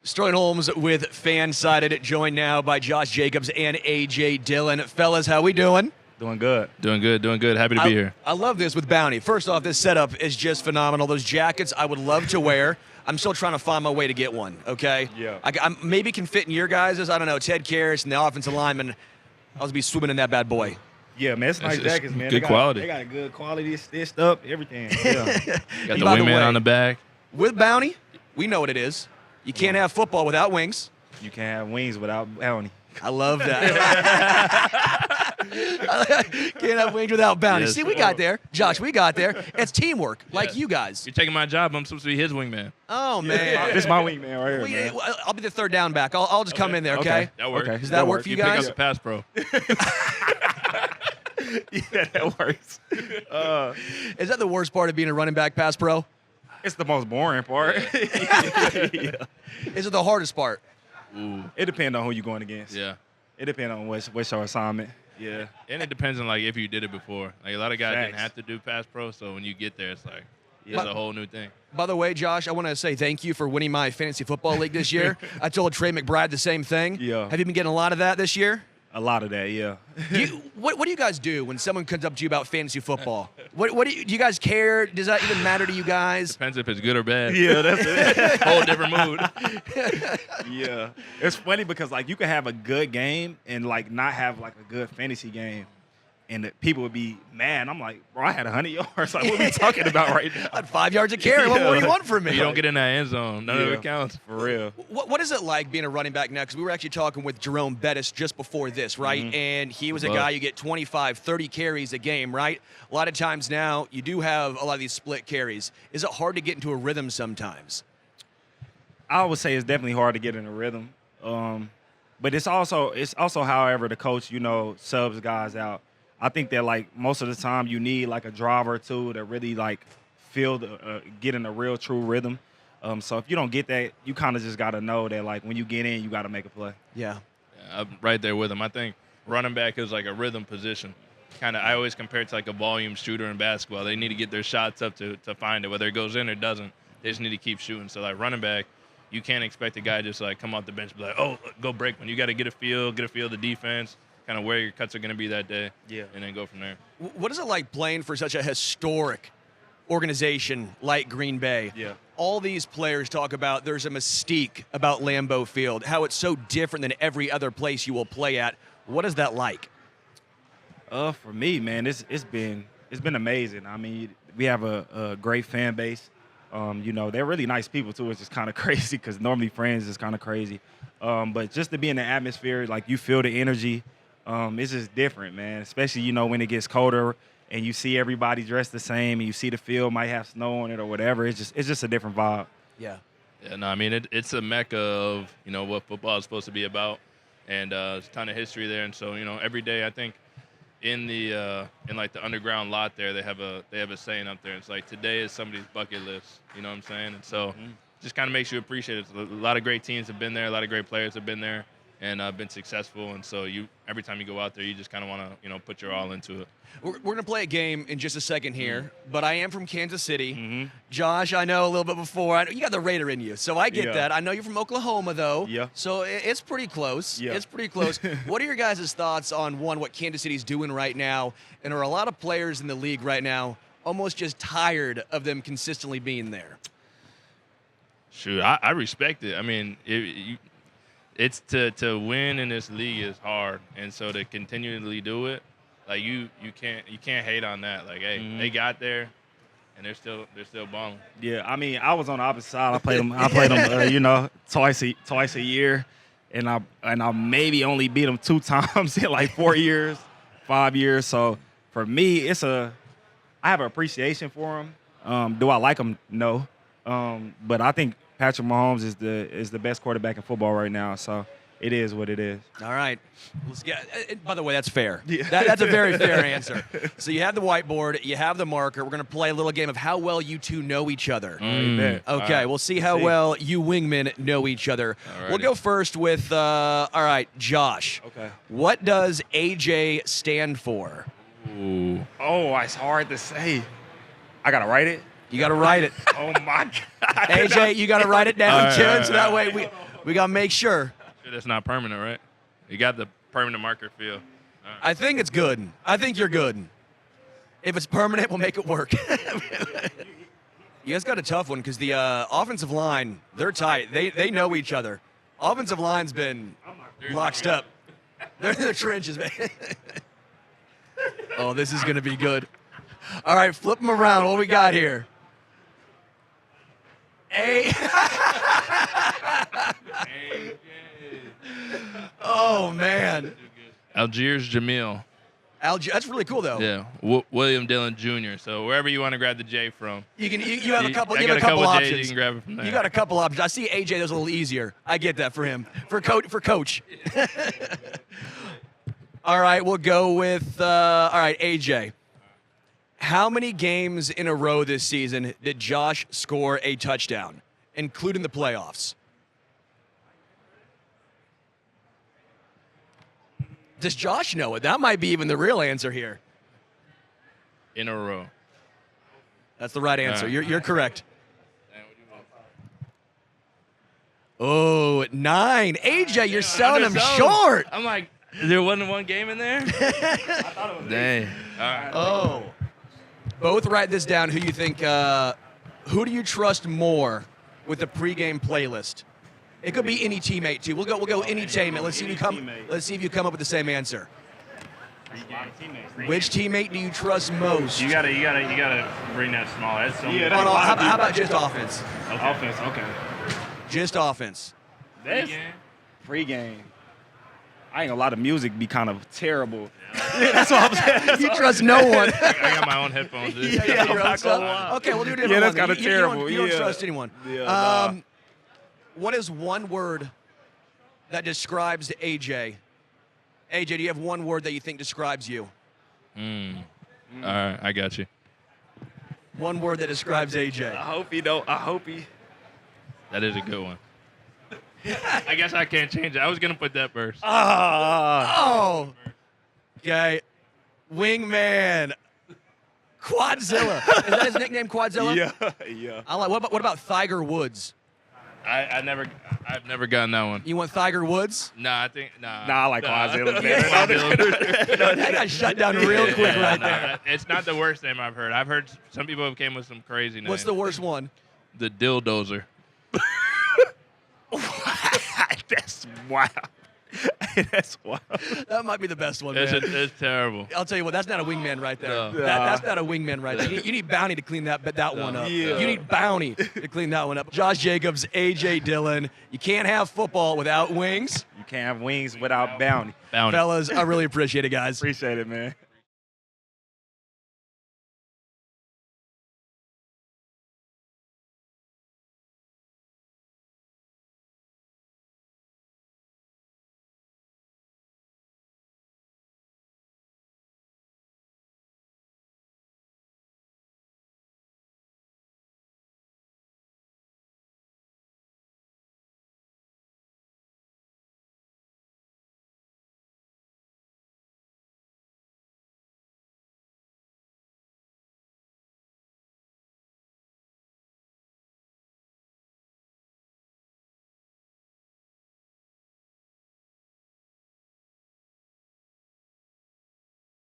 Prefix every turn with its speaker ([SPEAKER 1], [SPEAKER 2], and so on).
[SPEAKER 1] Sterling Holmes with Fansided, joined now by Josh Jacobs and A.J. Dillon. Fellas, how we doing?
[SPEAKER 2] Doing good.
[SPEAKER 3] Doing good. Happy to be here.
[SPEAKER 1] I love this with Bounty. First off, this setup is just phenomenal. Those jackets I would love to wear. I'm still trying to find my way to get one, okay?
[SPEAKER 2] Yeah.
[SPEAKER 1] I maybe can fit in your guys', I don't know, Ted Karras and the offensive lineman. I'll be swimming in that bad boy.
[SPEAKER 2] Yeah, man, it's nice jackets, man.
[SPEAKER 3] Good quality.
[SPEAKER 2] They got a good quality, stitched up, everything. Yeah.
[SPEAKER 3] Got the
[SPEAKER 1] By the
[SPEAKER 3] wingman
[SPEAKER 1] way,
[SPEAKER 3] on the back.
[SPEAKER 1] With Bounty, we know what it is. You can't have football without wings.
[SPEAKER 2] You can't have wings without bounty.
[SPEAKER 1] I love that. Can't have wings without bounty.
[SPEAKER 3] Yes,
[SPEAKER 1] See, we got there. Josh, we got there. It's teamwork, like you guys.
[SPEAKER 3] You're taking my job. I'm supposed to be his wingman.
[SPEAKER 1] Oh, man.
[SPEAKER 2] This is my wingman right here, man.
[SPEAKER 1] I'll be the third down back. I'll just come in there, okay?
[SPEAKER 3] That works.
[SPEAKER 2] Okay.
[SPEAKER 1] Does that work for you
[SPEAKER 3] Pick up
[SPEAKER 1] guys?
[SPEAKER 3] the pass pro.
[SPEAKER 2] Yeah, that works.
[SPEAKER 1] Is that the worst part of being a running back pass pro?
[SPEAKER 2] It's the most boring part. Yeah.
[SPEAKER 1] Is it the hardest part?
[SPEAKER 3] Ooh.
[SPEAKER 2] It depends on who you're going against.
[SPEAKER 3] Yeah.
[SPEAKER 2] It depends on what's your assignment. Yeah.
[SPEAKER 3] And it depends on, like, if you did it before. Like, a lot of guys didn't
[SPEAKER 2] Facts.
[SPEAKER 3] have to do pass pro, so when you get there, it's like,
[SPEAKER 2] Yeah.
[SPEAKER 3] it's a whole new thing.
[SPEAKER 1] By the way, Josh, I want to say thank you for winning my fantasy football league this year. I told Trey McBride the same thing.
[SPEAKER 2] Yeah.
[SPEAKER 1] Have you been getting a lot of that this year?
[SPEAKER 2] A lot of that, yeah.
[SPEAKER 1] What do you guys do when someone comes up to you about fantasy football? Do you guys care? Does that even matter to you guys?
[SPEAKER 3] Depends if it's good or bad.
[SPEAKER 2] Yeah, that's it.
[SPEAKER 3] Whole different mood.
[SPEAKER 2] Yeah. It's funny because, like, you can have a good game and, like, not have, like, a good fantasy game. And the people would be mad. I'm like, bro, I had 100 yards. Like, what are we talking about right now?
[SPEAKER 1] I had 5 yards of carry. What more do you want from me?
[SPEAKER 3] You don't get in that end zone. None of
[SPEAKER 2] Yeah.
[SPEAKER 3] it counts.
[SPEAKER 2] For real.
[SPEAKER 1] What is it like being a running back now? Because we were actually talking with Jerome Bettis just before this, right?
[SPEAKER 2] Mm-hmm.
[SPEAKER 1] And he was a
[SPEAKER 3] Love.
[SPEAKER 1] guy you get 25, 30 carries a game, right? A lot of times now you do have a lot of these split carries. Is it hard to get into a rhythm sometimes?
[SPEAKER 2] I would say it's definitely hard to get in a rhythm. But it's also, however, the coach, subs guys out. I think that, like, most of the time you need, like, a driver or two to really, like, get in a real, true rhythm. So if you don't get that, you kind of just got to know that, like, when you get in, you got to make a play.
[SPEAKER 1] Yeah.
[SPEAKER 3] Yeah, I'm right there with him. I think running back is like a rhythm position. I always compare it to like a volume shooter in basketball. They need to get their shots up to find it, whether it goes in or doesn't. They just need to keep shooting. So, like, running back, you can't expect a guy just, like, come off the bench and be like, oh, go break one. You got to get a feel of the defense, kind of where your cuts are going to be that day, and then go from there.
[SPEAKER 1] What is it like playing for such a historic organization like Green Bay?
[SPEAKER 2] Yeah.
[SPEAKER 1] All these players talk about there's a mystique about Lambeau Field, how it's so different than every other place you will play at. What is that like?
[SPEAKER 2] For me, man, it's been amazing. I mean, we have a great fan base. They're really nice people too. It's just kind of crazy because normally friends is kind of crazy. But just to be in the atmosphere, like, you feel the energy. It's just different, man. Especially, when it gets colder and you see everybody dressed the same and you see the field might have snow on it or whatever. It's just a different vibe.
[SPEAKER 1] Yeah.
[SPEAKER 3] Yeah, no, I mean, it's a mecca of, what football is supposed to be about. And there's a ton of history there. And so, every day I think in the underground lot there, they have a saying up there. It's like, today is somebody's bucket list. You know what I'm saying? And so just kind of makes you appreciate it. A lot of great teams have been there. A lot of great players have been there and been successful. And so every time you go out there, you just kind of want to, put your all into it.
[SPEAKER 1] We're going to play a game in just a second here, but I am from Kansas City. Josh, I know a little bit before. You got the Raider in you, so I get that. I know you're from Oklahoma, though.
[SPEAKER 2] Yeah.
[SPEAKER 1] So it's pretty close.
[SPEAKER 2] Yeah.
[SPEAKER 1] It's pretty close. What are your guys' thoughts on, what Kansas City's doing right now? And are a lot of players in the league right now almost just tired of them consistently being there?
[SPEAKER 3] Shoot, I respect it. I mean, it's to win in this league is hard, and so to continually do it, like, you can't hate on that. Like, hey, they got there, and they're still balling.
[SPEAKER 2] Yeah, I mean, I was on the opposite side. I played them, twice a year, and I maybe only beat them 2 times in like 4 years, 5 years. So for me, I have an appreciation for them. Do I like them? No, but I think Patrick Mahomes is the best quarterback in football right now. So it is what it is.
[SPEAKER 1] All right. Let's get. By the way, that's fair. Yeah. That's a very fair answer. So you have the whiteboard, you have the marker. We're going to play a little game of how well you two know each other. Okay,
[SPEAKER 2] right.
[SPEAKER 1] We'll see how well you wingmen know each other.
[SPEAKER 3] Alrighty.
[SPEAKER 1] We'll go first with, all right, Josh.
[SPEAKER 2] Okay.
[SPEAKER 1] What does AJ stand for?
[SPEAKER 3] Ooh.
[SPEAKER 2] Oh, it's hard to say. I gotta write it.
[SPEAKER 1] You got to write it.
[SPEAKER 2] Oh my God.
[SPEAKER 1] AJ, you got to write it down,
[SPEAKER 3] All right,
[SPEAKER 1] too,
[SPEAKER 3] all right,
[SPEAKER 1] so that
[SPEAKER 3] all
[SPEAKER 1] way We got to make sure.
[SPEAKER 3] Sure that's not permanent, right? You got the permanent marker feel. All right.
[SPEAKER 1] I think it's good. I think you're good. If it's permanent, we'll make it work. You guys got a tough one because the offensive line, they're tight. They know each other. Offensive line's been locked up. They're in the trenches, man. Oh, this is going to be good. All right, flip them around. What we got here? Oh, man.
[SPEAKER 3] Algiers Jamil.
[SPEAKER 1] That's really cool, though.
[SPEAKER 3] Yeah, William Dillon Jr. So wherever you want to grab the J from.
[SPEAKER 1] You have a couple.
[SPEAKER 3] I
[SPEAKER 1] You
[SPEAKER 3] got
[SPEAKER 1] have a couple
[SPEAKER 3] J's,
[SPEAKER 1] options.
[SPEAKER 3] you can grab it from there.
[SPEAKER 1] You got a couple options. I see AJ. That's a little easier. I get that for him. For coach. All right, we'll go with. All right, AJ. How many games in a row this season did Josh score a touchdown, including the playoffs? Does Josh know it? That might be even the real answer here.
[SPEAKER 3] In a row.
[SPEAKER 1] That's the right answer.
[SPEAKER 3] All right.
[SPEAKER 1] You're correct. Oh, 9. AJ, you're selling him short.
[SPEAKER 3] I'm like, there wasn't one game in there? I thought it was. Dang. All right.
[SPEAKER 1] Oh. Both write this down. Who you think, who do you trust more with the pregame playlist? It could be any teammate too. We'll go any teammate. Let's see if you come up with the same answer. Which teammate do you trust most?
[SPEAKER 4] You gotta bring that small. That's so
[SPEAKER 2] Yeah,
[SPEAKER 1] Hold on, how about just offense?
[SPEAKER 2] Offense, okay.
[SPEAKER 1] Just offense.
[SPEAKER 2] That's pregame. I ain't gonna lie, the music be kind of terrible. That's what I'm saying.
[SPEAKER 1] You trust no one.
[SPEAKER 3] I got my own headphones. Dude.
[SPEAKER 1] You got your own stuff? Okay, we'll do a different
[SPEAKER 2] Yeah, that's
[SPEAKER 1] one.
[SPEAKER 2] kinda
[SPEAKER 1] You
[SPEAKER 2] terrible.
[SPEAKER 1] don't
[SPEAKER 2] Yeah.
[SPEAKER 1] trust anyone.
[SPEAKER 2] Yeah,
[SPEAKER 1] What is one word that describes AJ? AJ, do you have one word that you think describes you?
[SPEAKER 3] All right, I got you.
[SPEAKER 1] One word that describes AJ.
[SPEAKER 2] I hope he don't. I hope he.
[SPEAKER 3] That is a good one. I guess I can't change it. I was going to put that first.
[SPEAKER 1] Oh. Okay. Wingman. Quadzilla. Is that his nickname, Quadzilla?
[SPEAKER 2] Yeah.
[SPEAKER 1] I like. What about Tiger Woods?
[SPEAKER 3] I've never gotten that one.
[SPEAKER 1] You want Tiger Woods?
[SPEAKER 3] Nah.
[SPEAKER 2] I like Quadzilla.
[SPEAKER 1] That got shut down real quick right there.
[SPEAKER 3] It's not the worst name I've heard. I've heard some people have came with some crazy names.
[SPEAKER 1] What's the worst one?
[SPEAKER 3] The Dilldozer.
[SPEAKER 2] That's wild. That's wild.
[SPEAKER 1] That might be the best one, man.
[SPEAKER 3] It's terrible.
[SPEAKER 1] I'll tell you what, that's not a wingman right there.
[SPEAKER 3] No.
[SPEAKER 1] That's not a wingman right there. You need Bounty to clean that one up.
[SPEAKER 2] Yeah.
[SPEAKER 1] You need Bounty to clean that one up. Josh Jacobs, AJ Dillon. You can't have football without wings.
[SPEAKER 2] You can't have wings without bounty.
[SPEAKER 3] Bounty.
[SPEAKER 1] Fellas, I really appreciate it, guys.
[SPEAKER 2] Appreciate it, man.